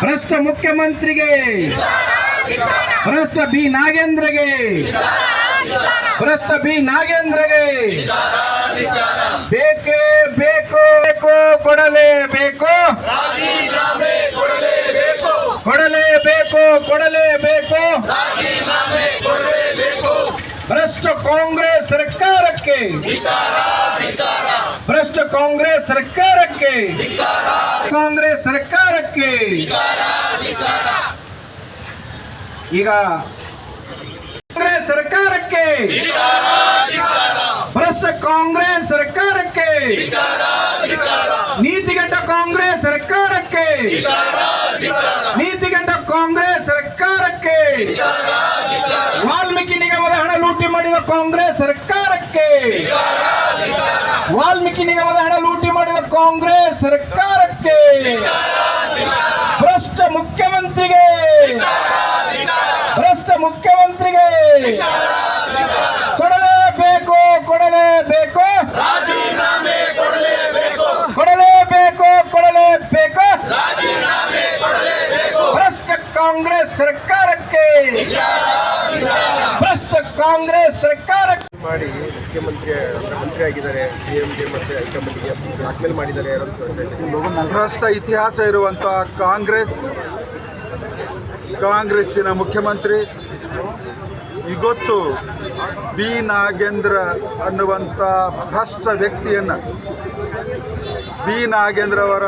ಭ್ರಷ್ಟ ಮುಖ್ಯಮಂತ್ರಿಗೆ, ಭ್ರಷ್ಟ ಬಿ ನಾಗೇಂದ್ರಗೆ, ಭ್ರಷ್ಟ ಬಿ ನಾಗೇಂದ್ರಗೆ ಬೇಕೇ ಬೇಕು, ಕೊಡಲೇಬೇಕು, ಕೊಡಲೇಬೇಕು. ಭ್ರಷ್ಟ ಕಾಂಗ್ರೆಸ್ ಸರ್ಕಾರಕ್ಕೆ, ಭ್ರಷ್ಟ ಕಾಂಗ್ರೆಸ್ ಸರ್ಕಾರಕ್ಕೆ, ಕಾಂಗ್ರೆಸ್ ಸರ್ಕಾರಕ್ಕೆ. ಈಗ ಕಾಂಗ್ರೆಸ್ ಸರ್ಕಾರಕ್ಕೆ, ಭ್ರಷ್ಟ ಕಾಂಗ್ರೆಸ್ ಸರ್ಕಾರಕ್ಕೆ, ನೀತಿಗಂಡ ಕಾಂಗ್ರೆಸ್ ಸರ್ಕಾರಕ್ಕೆ, ನೀತಿಗಂಡ ಕಾಂಗ್ರೆಸ್ ಸರ್ಕಾರಕ್ಕೆ, ವಾಲ್ಮೀಕಿ ನಿಗಮದ ಹಣ ಲೂಟಿ ಮಾಡಿದ ಕಾಂಗ್ರೆಸ್ ಸರ್ಕಾರಕ್ಕೆ, ವಾಲ್ಮೀಕಿ ನಿಗಮದ ಹಣ ಲೂಟಿ ಮಾಡಿದ ಕಾಂಗ್ರೆಸ್ ಸರ್ಕಾರಕ್ಕೆ, ಭ್ರಷ್ಟ ಮುಖ್ಯಮಂತ್ರಿಗೆ, ಭ್ರಷ್ಟ ಮುಖ್ಯಮಂತ್ರಿಗೆ ಕೊಡಲೇಬೇಕು, ಕೊಡಲೇಬೇಕು, ಭ್ರಷ್ಟ ಕಾಂಗ್ರೆಸ್ ಸರ್ಕಾರಕ್ಕೆ, ಭ್ರಷ್ಟ ಕಾಂಗ್ರೆಸ್ ಸರ್ಕಾರಕ್ಕೆ ಮಾಡಿ ಮುಖ್ಯಮಂತ್ರಿ ಮಂತ್ರಿ ಆಗಿದ್ದಾರೆ. ಡಿಎಂಕೆ ಮತ್ತು ಹೈಕಮಾಂಡ್ಗೆ ಬ್ಲಾಕ್ಮೇಲ್ ಮಾಡಿದ್ದಾರೆ. ಭ್ರಷ್ಟ ಇತಿಹಾಸ ಇರುವಂಥ ಕಾಂಗ್ರೆಸ್ಸಿನ ಮುಖ್ಯಮಂತ್ರಿ ಇವತ್ತು ಬಿ ನಾಗೇಂದ್ರ ಅನ್ನುವಂಥ ಭ್ರಷ್ಟ ವ್ಯಕ್ತಿಯನ್ನು, ಬಿ ನಾಗೇಂದ್ರ ಅವರ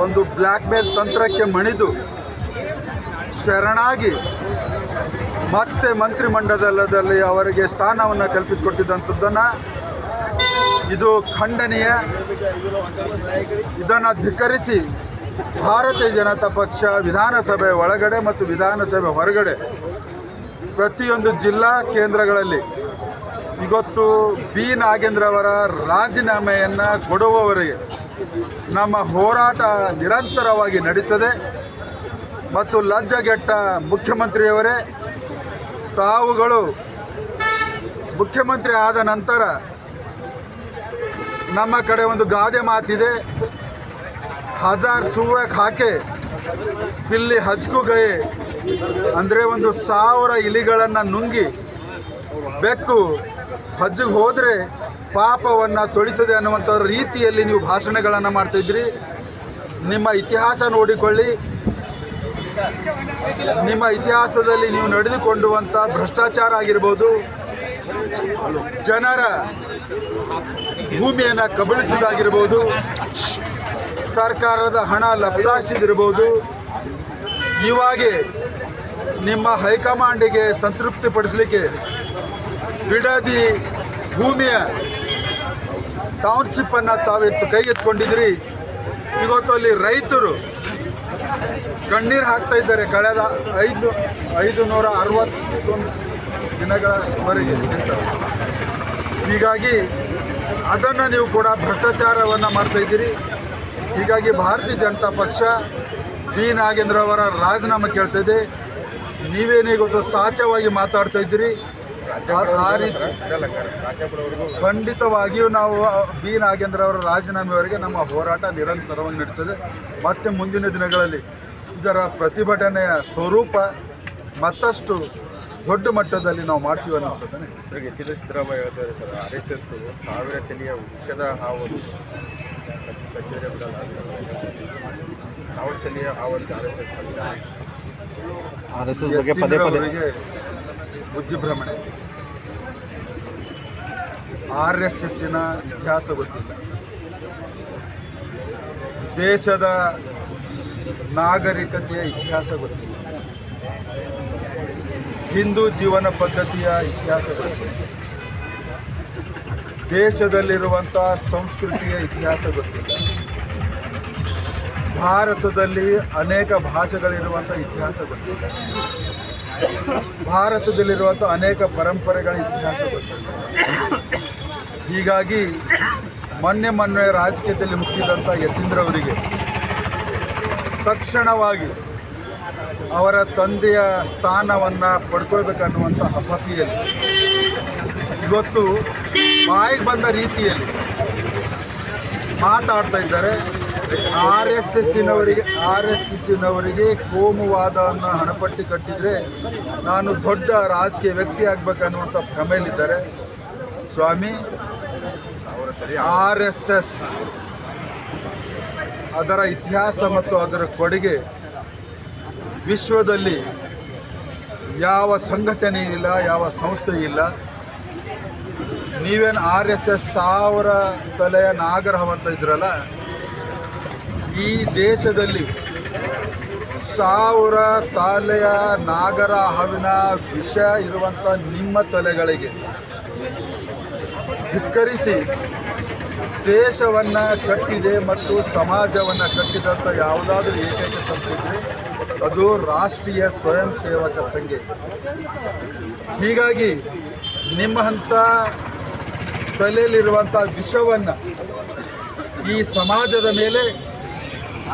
ಒಂದು ಬ್ಲ್ಯಾಕ್ಮೇಲ್ ತಂತ್ರಕ್ಕೆ ಮಣಿದು ಶರಣಾಗಿ ಮತ್ತೆ ಮಂತ್ರಿಮಂಡಲದಲ್ಲಿ ಅವರಿಗೆ ಸ್ಥಾನವನ್ನು ಕಲ್ಪಿಸಿಕೊಟ್ಟಿದ್ದಂಥದ್ದನ್ನು ಇದು ಖಂಡನೀಯ. ಇದನ್ನು ಧಿಕ್ಕರಿಸಿ ಭಾರತೀಯ ಜನತಾ ಪಕ್ಷ ವಿಧಾನಸಭೆ ಒಳಗಡೆ ಮತ್ತು ವಿಧಾನಸಭೆ ಹೊರಗಡೆ ಪ್ರತಿಯೊಂದು ಜಿಲ್ಲಾ ಕೇಂದ್ರಗಳಲ್ಲಿ ಇವತ್ತು ಬಿ ನಾಗೇಂದ್ರ ಅವರ ರಾಜೀನಾಮೆಯನ್ನು ಕೊಡುವವರೆಗೆ ನಮ್ಮ ಹೋರಾಟ ನಿರಂತರವಾಗಿ ನಡೀತದೆ. ಮತ್ತು ಲಜ್ಜೆಗೆಟ್ಟ ಮುಖ್ಯಮಂತ್ರಿಯವರೇ, ತಾವುಗಳು ಮುಖ್ಯಮಂತ್ರಿ ಆದ ನಂತರ ನಮ್ಮ ಕಡೆ ಒಂದು ಗಾದೆ ಮಾತಿದೆ, 1000 ಚೂವೆ ಖಾಕೆ ಪಿಲ್ಲಿ ಹಜ್ಕು ಗಯೆ, ಅಂದರೆ 1000 ಇಲಿಗಳನ್ನು ನುಂಗಿ ಬೆಕ್ಕು ಹಜ್ಜಿಗೆ ಹೋದರೆ ಪಾಪವನ್ನು ತೊಳಿತದೆ ಅನ್ನುವಂಥ ರೀತಿಯಲ್ಲಿ ನೀವು ಭಾಷಣಗಳನ್ನು ಮಾಡ್ತಾಯಿದ್ರಿ. ನಿಮ್ಮ ಇತಿಹಾಸ ನೋಡಿಕೊಳ್ಳಿ. ನಿಮ್ಮ ಇತಿಹಾಸದಲ್ಲಿ ನೀವು ನಡೆದುಕೊಂಡುವಂಥ ಭ್ರಷ್ಟಾಚಾರ ಆಗಿರ್ಬೋದು, ಜನರ ಭೂಮಿಯನ್ನು ಕಬಳಿಸಿದಾಗಿರ್ಬೋದು, ಸರ್ಕಾರದ ಹಣ ಲಪಟಾಯಿಸಿದಿರ್ಬೋದು, ಇವಾಗೆ ನಿಮ್ಮ ಹೈಕಮಾಂಡಿಗೆ ಸಂತೃಪ್ತಿಪಡಿಸಲಿಕ್ಕೆ ಬಿಡದಿ ಭೂಮಿಯ ಟೌನ್ಶಿಪ್ಪನ್ನು ತಾವೆತ್ತು ಕೈಗೆತ್ಕೊಂಡಿದ್ರಿ. ಇವತ್ತು ಅಲ್ಲಿ ರೈತರು ಕಣ್ಣೀರು ಹಾಕ್ತಾ ಇದ್ದಾರೆ ಕಳೆದ 561 ದಿನಗಳವರೆಗೆ. ಹೀಗಾಗಿ ಅದನ್ನು ನೀವು ಕೂಡ ಭ್ರಷ್ಟಾಚಾರವನ್ನು ಮಾಡ್ತಾಯಿದ್ದೀರಿ. ಹೀಗಾಗಿ ಭಾರತೀಯ ಜನತಾ ಪಕ್ಷ ಬಿ ನಾಗೇಂದ್ರ ಅವರ ರಾಜೀನಾಮೆ ಕೇಳ್ತಾಯಿದೆ. ನೀವೇನೇ ಗೊತ್ತು ಸಾಚವಾಗಿ ಮಾತಾಡ್ತಾ ಇದ್ದೀರಿ. ಆ ರೀತಿ ಖಂಡಿತವಾಗಿಯೂ ನಾವು ಬಿ ನಾಗೇಂದ್ರ ಅವರ ರಾಜೀನಾಮೆವರೆಗೆ ನಮ್ಮ ಹೋರಾಟ ನಿರಂತರವಾಗಿ ನಡೀತದೆ. ಮತ್ತು ಮುಂದಿನ ದಿನಗಳಲ್ಲಿ ಇದರ ಪ್ರತಿಭಟನೆಯ ಸ್ವರೂಪ ಮತ್ತಷ್ಟು ದೊಡ್ಡ ಮಟ್ಟದಲ್ಲಿ ನಾವು ಮಾಡ್ತೀವಿ ಅನ್ನೋದನ್ನು ಸರ್. ಎತ್ತಿದ ಸಿದ್ದರಾಮಯ್ಯ ಹೇಳ್ತಾರೆ ಸರ್, RSS 1000 ತಲೆಯ ವಿಷದ ಹಾವು ಕಚೇರಿ ಬಿಡಲ್ಲ, 1000 ತಲೆಯ ಹಾವು ಅಂತ RSS ಬಗ್ಗೆ ಪದೇ ಪದೇ ಬುದ್ಧಿಭ್ರಮಣೆ. RSSನ ಇತಿಹಾಸ ಗೊತ್ತಿಲ್ಲ, ದೇಶದ ನಾಗರಿಕತೆಯ ಇತಿಹಾಸ ಗೊತ್ತಿಲ್ಲ, ಹಿಂದೂ ಜೀವನ ಪದ್ಧತಿಯ ಇತಿಹಾಸ ಗೊತ್ತಿಲ್ಲ, ದೇಶದಲ್ಲಿರುವಂಥ ಸಂಸ್ಕೃತಿಯ ಇತಿಹಾಸ ಗೊತ್ತಿಲ್ಲ, ಭಾರತದಲ್ಲಿ ಅನೇಕ ಭಾಷೆಗಳಿರುವಂಥ ಇತಿಹಾಸ ಗೊತ್ತಿಲ್ಲ, ಭಾರತದಲ್ಲಿರುವಂಥ ಅನೇಕ ಪರಂಪರೆಗಳ ಇತಿಹಾಸ ಗೊತ್ತಿಲ್ಲ. ಹೀಗಾಗಿ ಮೊನ್ನೆ ರಾಜಕೀಯದಲ್ಲಿ ಮುಕ್ತಿದಂಥ ಯತೀಂದ್ರವರಿಗೆ ತಕ್ಷಣವಾಗಿ ಅವರ ತಂದೆಯ ಸ್ಥಾನವನ್ನು ಪಡ್ಕೊಳ್ಬೇಕನ್ನುವಂಥ ಹಬ್ಬಪಿಯಲ್ಲಿ ಇವತ್ತು ಬಾಯಿಗೆ ಬಂದ ರೀತಿಯಲ್ಲಿ ಮಾತಾಡ್ತಾ ಇದ್ದಾರೆ. ಆರ್ ಎಸ್ ಎಸ್ಸಿನವರಿಗೆ ಕೋಮುವಾದವನ್ನು ಹಣಪಟ್ಟಿ ಕಟ್ಟಿದರೆ ನಾನು ದೊಡ್ಡ ರಾಜಕೀಯ ವ್ಯಕ್ತಿ ಆಗಬೇಕನ್ನುವಂಥ ಭ್ರಮೆಯಲ್ಲಿದ್ದಾರೆ. ಸ್ವಾಮಿ, ಆರ್ ಎಸ್ ಎಸ್ ಅದರ ಇತಿಹಾಸ ಮತ್ತು ಅದರ ಕೊಡುಗೆ ವಿಶ್ವದಲ್ಲಿ ಯಾವ ಸಂಘಟನೆ ಇಲ್ಲ, ಯಾವ ಸಂಸ್ಥೆ ಇಲ್ಲ. ನೀವೇನು ಆರ್ ಎಸ್ ಎಸ್ 1000 ತಲೆಯ ನಾಗರಹವ ಅಂತ ಇದ್ರಲ್ಲ, ಈ ದೇಶದಲ್ಲಿ 1000 ತಲೆಯ ನಾಗರ ಹಾವಿನ ವಿಷ ಇರುವಂಥ ನಿಮ್ಮ ತಲೆಗಳಿಗೆ ಧಿಕ್ಕರಿಸಿ ದೇಶವನ್ನು ಕಟ್ಟಿದೆ ಮತ್ತು ಸಮಾಜವನ್ನು ಕಟ್ಟಿದಂಥ ಯಾವುದಾದ್ರೂ ಏಕೈಕ ಸಂಸ್ಥೆ ಇದ್ದರೆ ಅದು ರಾಷ್ಟ್ರೀಯ ಸ್ವಯಂ ಸೇವಕ ಸಂಘ. ಹೀಗಾಗಿ ನಿಮ್ಮಂಥ ತಲೆಯಲ್ಲಿರುವಂಥ ವಿಷವನ್ನು ಈ ಸಮಾಜದ ಮೇಲೆ,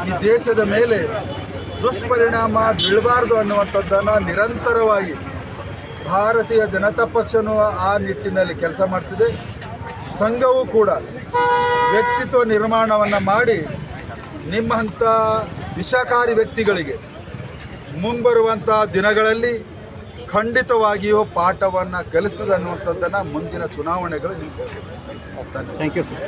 ಈ ದೇಶದ ಮೇಲೆ ದುಷ್ಪರಿಣಾಮ ಬೀಳಬಾರ್ದು ಅನ್ನುವಂಥದ್ದನ್ನು ನಿರಂತರವಾಗಿ ಭಾರತೀಯ ಜನತಾ ಪಕ್ಷನೂ ಆ ನಿಟ್ಟಿನಲ್ಲಿ ಕೆಲಸ ಮಾಡ್ತಿದೆ. ಸಂಘವೂ ಕೂಡ ವ್ಯಕ್ತಿತ್ವ ನಿರ್ಮಾಣವನ್ನು ಮಾಡಿ ನಿಮ್ಮಂಥ ವಿಷಕಾರಿ ವ್ಯಕ್ತಿಗಳಿಗೆ ಮುಂಬರುವಂಥ ದಿನಗಳಲ್ಲಿ ಖಂಡಿತವಾಗಿಯೂ ಪಾಠವನ್ನು ಕಲಿಸ್ತದೆ ಅನ್ನುವಂಥದ್ದನ್ನು ಮುಂದಿನ ಚುನಾವಣೆಗಳು ನಿಮಗೆ ಹೇಳ್ತೇನೆ. Thank you sir.